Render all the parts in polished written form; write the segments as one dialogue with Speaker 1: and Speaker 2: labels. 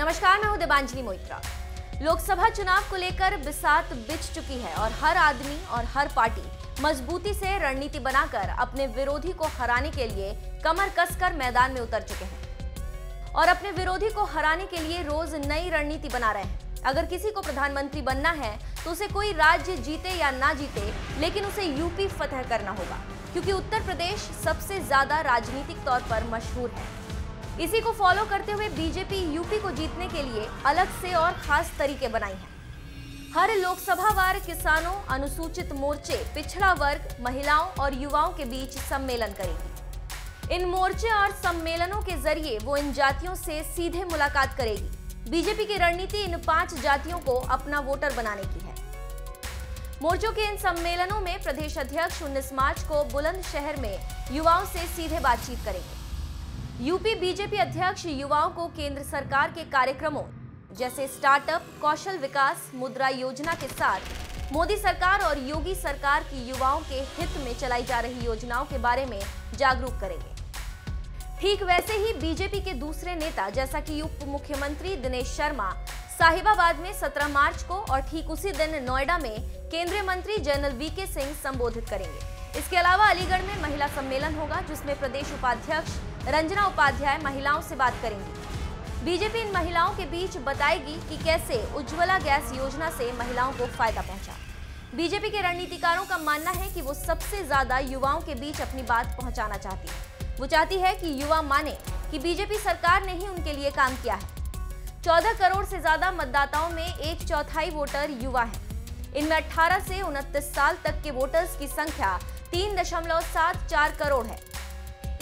Speaker 1: नमस्कार, मैं हूं देवांजलि मोइत्रा। लोकसभा चुनाव को लेकर बिसात बिछ चुकी है और हर आदमी और हर पार्टी मजबूती से रणनीति बनाकर अपने विरोधी को हराने के लिए कमर कसकर मैदान में उतर चुके हैं और अपने विरोधी को हराने के लिए रोज नई रणनीति बना रहे हैं। अगर किसी को प्रधानमंत्री बनना है तो उसे कोई राज्य जीते या ना जीते, लेकिन उसे यूपी फतह करना होगा, क्योंकि उत्तर प्रदेश सबसे ज्यादा राजनीतिक तौर पर मशहूर है। इसी को फॉलो करते हुए बीजेपी यूपी को जीतने के लिए अलग से और खास तरीके बनाई हैं। हर लोकसभा वार किसानों, अनुसूचित मोर्चे, पिछड़ा वर्ग, महिलाओं और युवाओं के बीच सम्मेलन करेगी। इन मोर्चे और सम्मेलनों के जरिए वो इन जातियों से सीधे मुलाकात करेगी। बीजेपी की रणनीति इन 5 जातियों को अपना वोटर बनाने की है। मोर्चों के इन सम्मेलनों में प्रदेश अध्यक्ष 19 मार्च को बुलंदशहर में युवाओं से सीधे बातचीत करेंगे। यूपी बीजेपी अध्यक्ष युवाओं को केंद्र सरकार के कार्यक्रमों जैसे स्टार्टअप, कौशल विकास, मुद्रा योजना के साथ मोदी सरकार और योगी सरकार की युवाओं के हित में चलाई जा रही योजनाओं के बारे में जागरूक करेंगे। ठीक वैसे ही बीजेपी के दूसरे नेता जैसा कि उप मुख्यमंत्री दिनेश शर्मा साहिबाबाद में 17 मार्च को और ठीक उसी दिन नोएडा में केंद्रीय मंत्री जनरल वीके सिंह संबोधित करेंगे। इसके अलावा अलीगढ़ में महिला सम्मेलन होगा, जिसमें प्रदेश उपाध्यक्ष रंजना उपाध्याय महिलाओं से बात करेंगी। बीजेपी इन महिलाओं के बीच बताएगी कि कैसे उज्ज्वला गैस योजना से महिलाओं को फायदा पहुंचा। बीजेपी के रणनीतिकारों का मानना है कि वो सबसे ज्यादा युवाओं के बीच अपनी बात पहुंचाना चाहती है। वो चाहती है कि युवा माने कि बीजेपी सरकार ने ही उनके लिए काम किया है। 14 करोड़ से ज्यादा मतदाताओं में 1/4 वोटर युवा है। इनमें 18 से 29 साल तक के वोटर्स की संख्या 3.74 करोड़ है।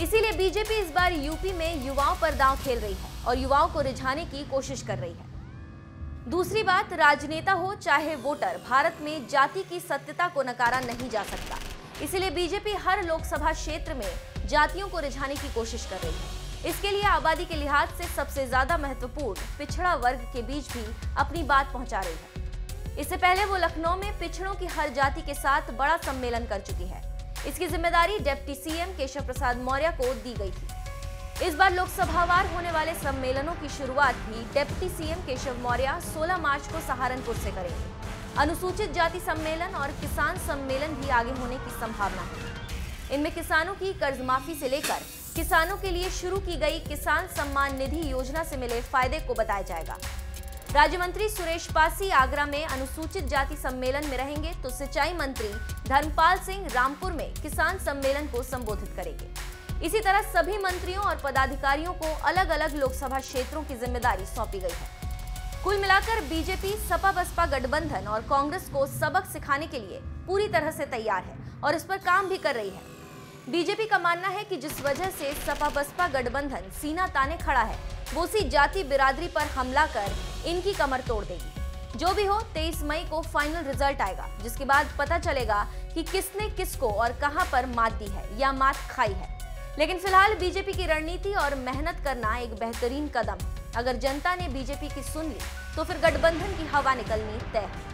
Speaker 1: इसीलिए बीजेपी इस बार यूपी में युवाओं पर दांव खेल रही है और युवाओं को रिझाने की कोशिश कर रही है। दूसरी बात, राजनेता हो चाहे वोटर, भारत में जाति की सत्यता को नकारा नहीं जा सकता। इसीलिए बीजेपी हर लोकसभा क्षेत्र में जातियों को रिझाने की कोशिश कर रही है। इसके लिए आबादी के लिहाज से सबसे ज्यादा महत्वपूर्ण पिछड़ा वर्ग के बीच भी अपनी बात पहुंचा रही है। इससे पहले वो लखनऊ में पिछड़ों की हर जाति के साथ बड़ा सम्मेलन कर चुकी है। इसकी जिम्मेदारी डिप्टी सीएम केशव प्रसाद मौर्य को दी गई थी। इस बार लोकसभावार होने वाले सम्मेलनों की शुरुआत भी डिप्टी सीएम केशव मौर्य 16 मार्च को सहारनपुर से करेंगे। अनुसूचित जाति सम्मेलन और किसान सम्मेलन भी आगे होने की संभावना है। इनमें किसानों की कर्ज माफी से लेकर किसानों के लिए शुरू की गई किसान सम्मान निधि योजना से मिले फायदे को बताया जाएगा। राज्य मंत्री सुरेश पासी आगरा में अनुसूचित जाति सम्मेलन में रहेंगे, तो सिंचाई मंत्री धर्मपाल सिंह रामपुर में किसान सम्मेलन को संबोधित करेंगे। इसी तरह सभी मंत्रियों और पदाधिकारियों को अलग अलग लोकसभा क्षेत्रों की जिम्मेदारी सौंपी गई है। कुल मिलाकर बीजेपी सपा बसपा गठबंधन और कांग्रेस को सबक सिखाने के लिए पूरी तरह से तैयार है और इस पर काम भी कर रही है। बीजेपी का मानना है कि जिस वजह से सपा बसपा गठबंधन सीना ताने खड़ा है, वो उसी जाति बिरादरी पर हमला कर इनकी कमर तोड़ देगी। जो भी हो, 23 मई को फाइनल रिजल्ट आएगा, जिसके बाद पता चलेगा कि किसने किसको और कहां पर मात दी है या मात खाई है। लेकिन फिलहाल बीजेपी की रणनीति और मेहनत करना एक बेहतरीन कदम है। अगर जनता ने बीजेपी की सुन ली तो फिर गठबंधन की हवा निकलनी तय है।